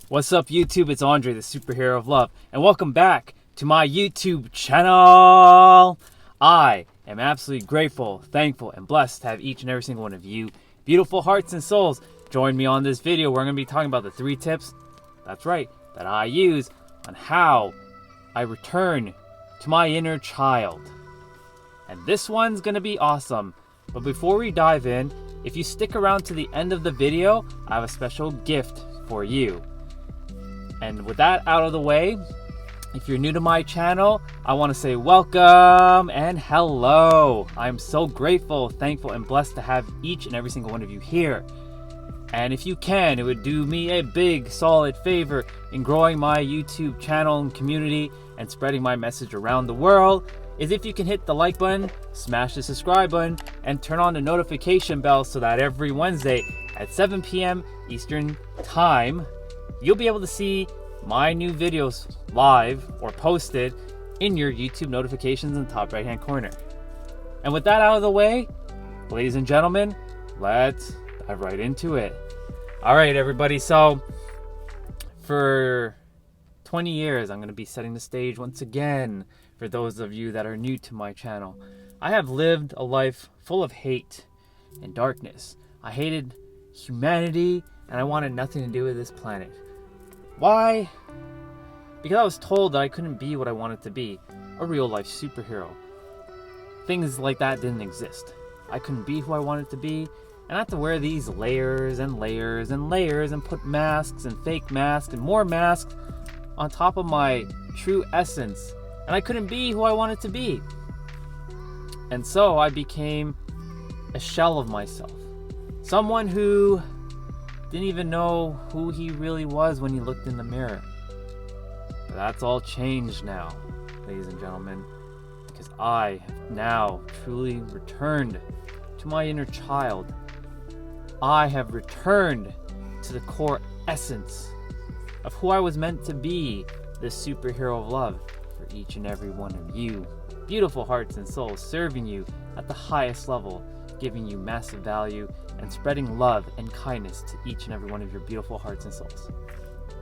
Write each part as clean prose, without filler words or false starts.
What's up, YouTube? It's Andre, the superhero of love, and welcome back to my YouTube channel. I am absolutely grateful, thankful, and blessed to have each and every single one of you beautiful hearts and souls join me on this video where I'm going to be talking about the 3 tips, that's right, that I use on how I return to my inner child. And this one's going to be awesome. But before we dive in, if you stick around to the end of the video, I have a special gift for you. And with that out of the way, if you're new to my channel, I want to say welcome and hello. I'm so grateful, thankful, and blessed to have each and every single one of you here. And if you can, it would do me a big, solid favor in growing my YouTube channel and community and spreading my message around the world, is if you can hit the like button, smash the subscribe button, and turn on the notification bell so that every Wednesday at 7 p.m. Eastern Time, you'll be able to see my new videos live or posted in your YouTube notifications in the top right hand corner. And with that out of the way, ladies and gentlemen, let's dive right into it. All right, everybody. So for 20 years, I'm going to be setting the stage once again for those of you that are new to my channel. I have lived a life full of hate and darkness. I hated humanity and I wanted nothing to do with this planet. Why? Because I was told that I couldn't be what I wanted to be, a real life superhero. Things like that didn't exist. I couldn't be who I wanted to be, and I had to wear these layers and layers and layers and put masks and fake masks and more masks on top of my true essence, and I couldn't be who I wanted to be. And so I became a shell of myself. Someone who didn't even know who he really was when he looked in the mirror. But that's all changed now, ladies and gentlemen, because I have now truly returned to my inner child. I have returned to the core essence of who I was meant to be, the superhero of love for each and every one of you. Beautiful hearts and souls, serving you at the highest level, giving you massive value, and spreading love and kindness to each and every one of your beautiful hearts and souls.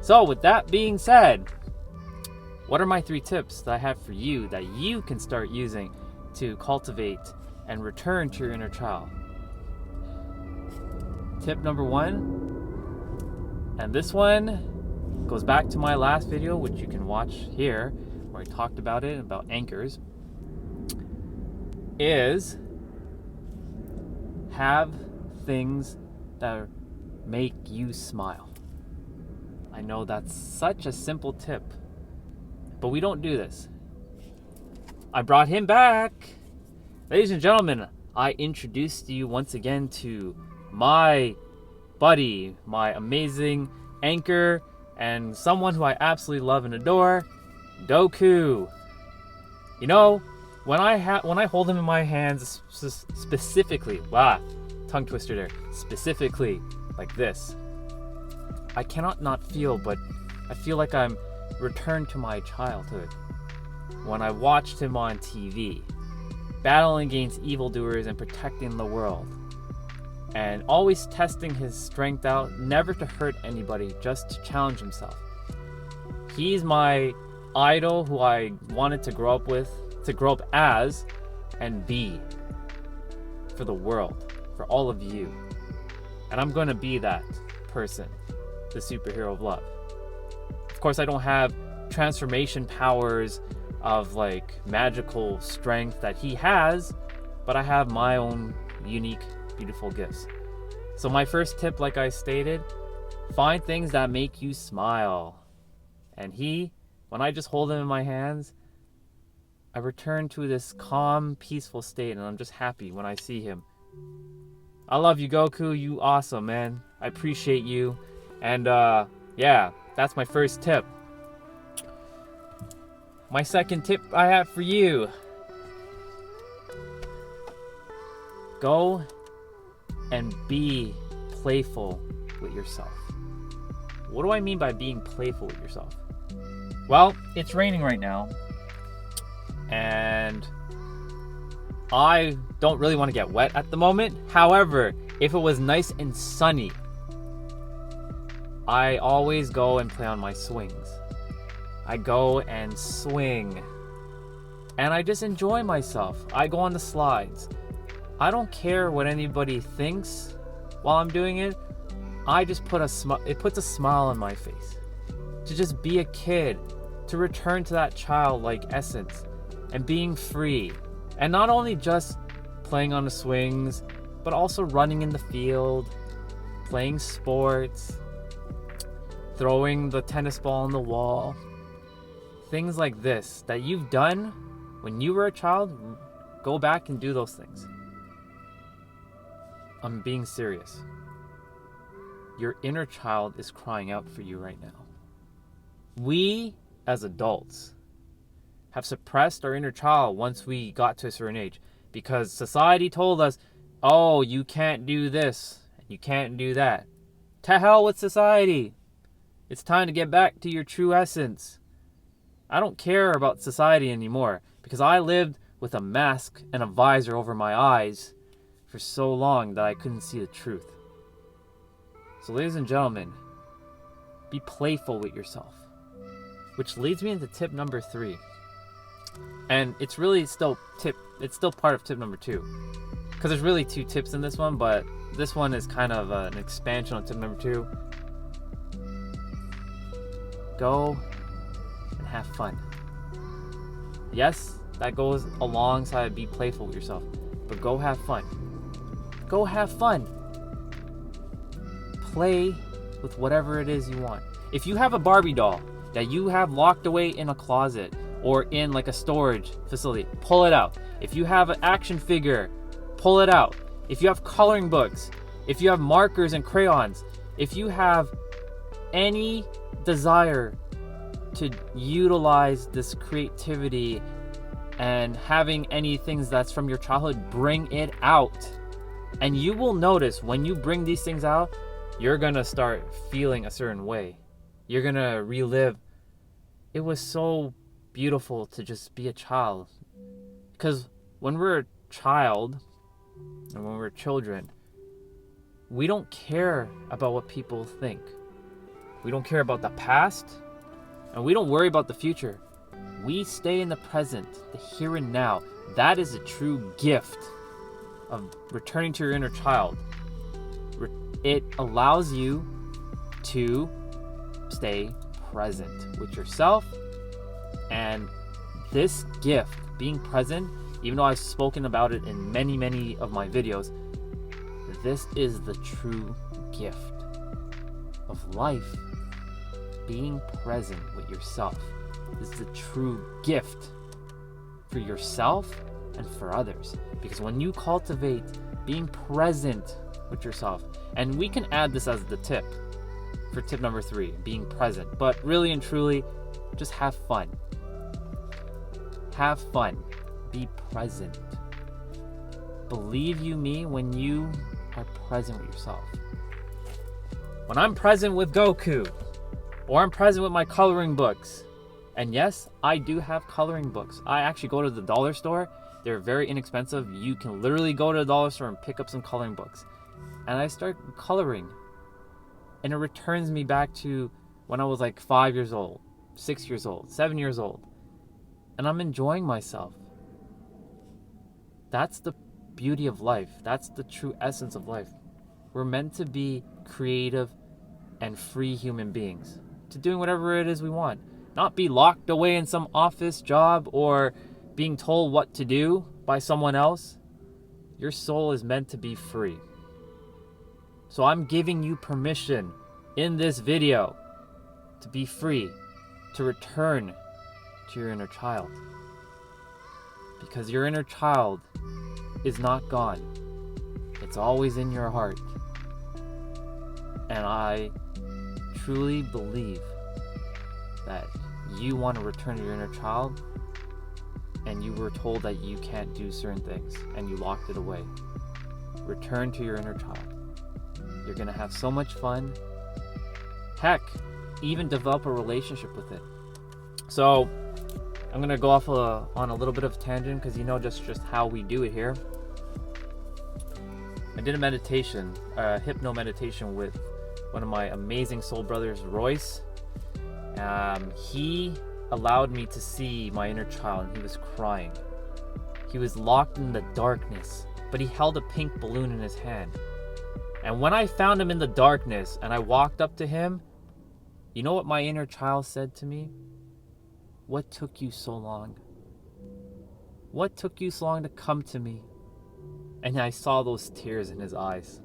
So with that being said, what are my 3 tips that I have for you that you can start using to cultivate and return to your inner child? Tip number 1, and this one goes back to my last video, which you can watch here, where I talked about it, about anchors, is have things that make you smile. I know that's such a simple tip, but we don't do this. I brought him back. Ladies and gentlemen, I introduced you once again to my buddy, my amazing anchor, and someone who I absolutely love and adore, Goku. You know, when I hold him in my hands, specifically, tongue twister there, specifically like this, I cannot not feel, but I feel like I'm returned to my childhood. When I watched him on TV, battling against evildoers and protecting the world, and always testing his strength out, never to hurt anybody, just to challenge himself. He's my idol who I wanted to grow up as and be for the world, for all of you. And I'm going to be that person, the superhero of love. Of course, I don't have transformation powers of like magical strength that he has, but I have my own unique, beautiful gifts. So my first tip, like I stated, find things that make you smile. And when I just hold him in my hands, I return to this calm, peaceful state, and I'm just happy when I see him. I love you, Goku. You awesome, man. I appreciate you. And yeah, that's my first tip. My second tip I have for you: go and be playful with yourself. What do I mean by being playful with yourself? Well, it's raining right now, and I don't really want to get wet at the moment. However, if it was nice and sunny, I always go and play on my swings. I go and swing. And I just enjoy myself. I go on the slides. I don't care what anybody thinks while I'm doing it. I just it puts a smile on my face. To just be a kid, to return to that childlike essence and being free. And not only just playing on the swings, but also running in the field, playing sports, throwing the tennis ball on the wall. Things like this that you've done when you were a child, go back and do those things. I'm being serious. Your inner child is crying out for you right now. We, as adults, have suppressed our inner child once we got to a certain age because society told us, oh, you can't do this, and you can't do that. To hell with society. It's time to get back to your true essence. I don't care about society anymore because I lived with a mask and a visor over my eyes for so long that I couldn't see the truth. So ladies and gentlemen, be playful with yourself. Which leads me into tip number 3. And it's really still part of tip number 2. Because there's really 2 tips in this one, but this one is kind of an expansion on tip number 2. Go and have fun. Yes, that goes alongside be playful with yourself, but go have fun. Go have fun. Play with whatever it is you want. If you have a Barbie doll that you have locked away in a closet or in like a storage facility, pull it out. If you have an action figure, pull it out. If you have coloring books, if you have markers and crayons, if you have any desire to utilize this creativity and having any things that's from your childhood, bring it out. And you will notice when you bring these things out, you're gonna start feeling a certain way. You're gonna relive. It was so beautiful to just be a child. Because when we're a child, and when we're children, we don't care about what people think. We don't care about the past, and we don't worry about the future. We stay in the present, the here and now. That is a true gift of returning to your inner child. It allows you to stay present with yourself. And this gift, being present, even though I've spoken about it in many, many of my videos, this is the true gift of life. Being present with yourself is the true gift for yourself and for others. Because when you cultivate being present with yourself, and we can add this as the tip for tip number 3, being present, but really and truly, just have fun. Have fun. Be present. Believe you me when you are present with yourself. When I'm present with Goku, or I'm present with my coloring books, and yes, I do have coloring books. I actually go to the dollar store. They're very inexpensive. You can literally go to the dollar store and pick up some coloring books. And I start coloring. And it returns me back to when I was like 5 years old, 6 years old, 7 years old. And I'm enjoying myself. That's the beauty of life. That's the true essence of life. We're meant to be creative and free human beings, to doing whatever it is we want. Not be locked away in some office job or being told what to do by someone else. Your soul is meant to be free. So I'm giving you permission in this video to be free, to return to your inner child. Because your inner child is not gone. It's always in your heart. And I truly believe that you want to return to your inner child, and you were told that you can't do certain things and you locked it away. Return to your inner child. You're going to have so much fun. Heck, even develop a relationship with it. So I'm going to go off on a little bit of a tangent because you know just how we do it here. I did a meditation, a hypno meditation with one of my amazing soul brothers, Royce. He allowed me to see my inner child, and he was crying. He was locked in the darkness, but he held a pink balloon in his hand. And when I found him in the darkness and I walked up to him, you know what my inner child said to me? What took you so long? What took you so long to come to me? And I saw those tears in his eyes.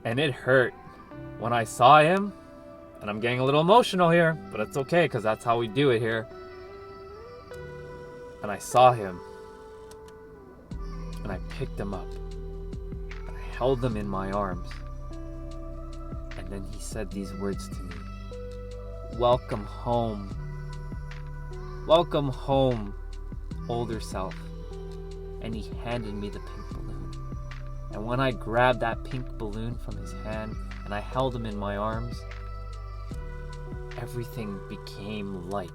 And it hurt when I saw him. And I'm getting a little emotional here, but it's okay because that's how we do it here. And I saw him. And I picked him up. And I held him in my arms. And then he said these words to me. Welcome home. Welcome home, older self. And he handed me the pink balloon. And when I grabbed that pink balloon from his hand and I held him in my arms, everything became light.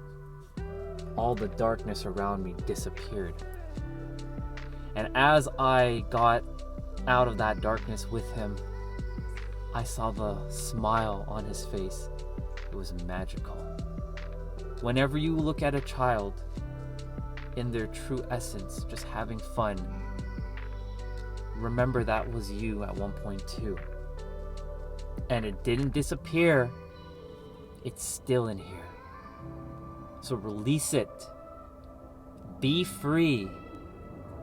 All the darkness around me disappeared. And as I got out of that darkness with him, I saw the smile on his face. It was magical. Whenever you look at a child in their true essence, just having fun, remember that was you at one point too. And it didn't disappear. It's still in here. So release it. Be free.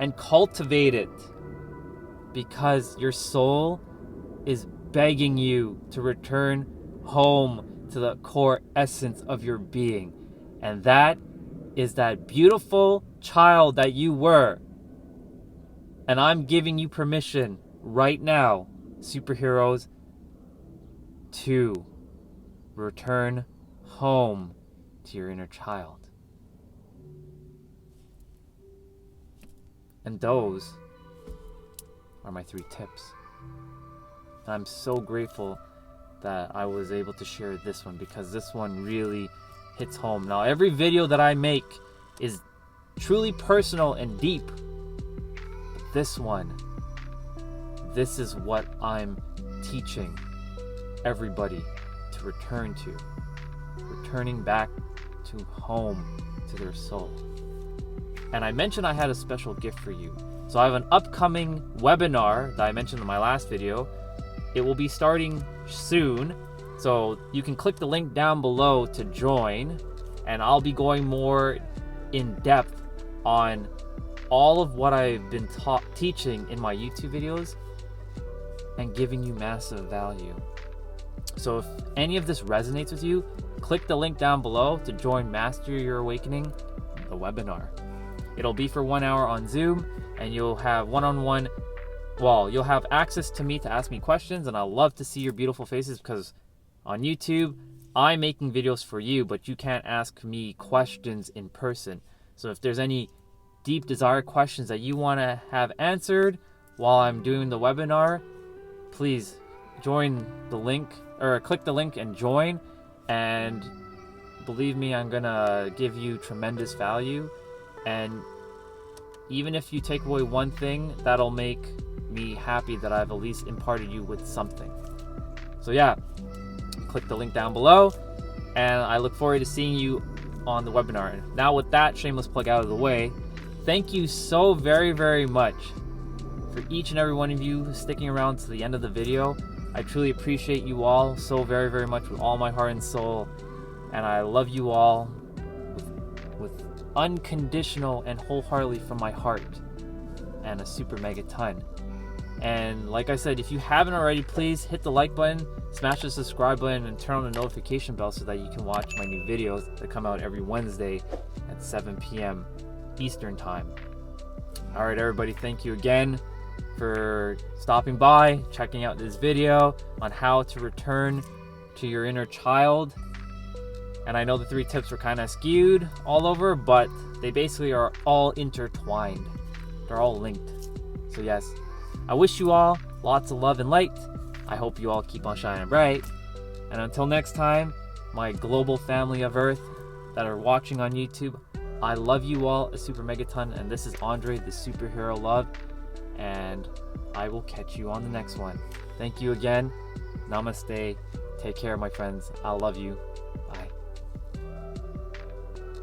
And cultivate it. Because your soul is begging you to return home to the core essence of your being. And that is that beautiful child that you were. And I'm giving you permission right now, superheroes, to return home to your inner child. And those are my 3 tips. And I'm so grateful that I was able to share this one because this one really hits home. Now, every video that I make is truly personal and deep. But this one, this is what I'm teaching everybody to return to. Returning back to home, to their soul. And I mentioned I had a special gift for you. So I have an upcoming webinar that I mentioned in my last video. It will be starting soon. So you can click the link down below to join. And I'll be going more in depth on all of what I've been teaching in my YouTube videos and giving you massive value. So if any of this resonates with you, click the link down below to join Master Your Awakening, the webinar. It'll be for 1 hour on Zoom, and you'll have one-on-one, you'll have access to me to ask me questions, and I love to see your beautiful faces because on YouTube, I'm making videos for you, but you can't ask me questions in person. So if there's any deep desired questions that you want to have answered while I'm doing the webinar, please join the link or click the link and join. And believe me, I'm gonna give you tremendous value. And even if you take away one thing, that'll make me happy that I've at least imparted you with something. So yeah, click the link down below, and I look forward to seeing you on the webinar. Now with that shameless plug out of the way, thank you so very, very much for each and every one of you sticking around to the end of the video. I truly appreciate you all so very, very much with all my heart and soul. And I love you all with unconditional and wholeheartedly from my heart and a super mega ton. And like I said, if you haven't already, please hit the like button, smash the subscribe button, and turn on the notification bell so that you can watch my new videos that come out every Wednesday at 7 p.m. Eastern Time. All right, everybody, thank you again for stopping by, checking out this video on how to return to your inner child. And I know the 3 tips were kind of skewed all over, but they basically are all intertwined. They're all linked. So yes, I wish you all lots of love and light. I hope you all keep on shining bright. And until next time, my global family of Earth that are watching on YouTube, I love you all a super megaton. And this is Andre, the superhero love. and I will catch you on the next one. Thank you again. Namaste. Take care, my friends. I love you. Bye.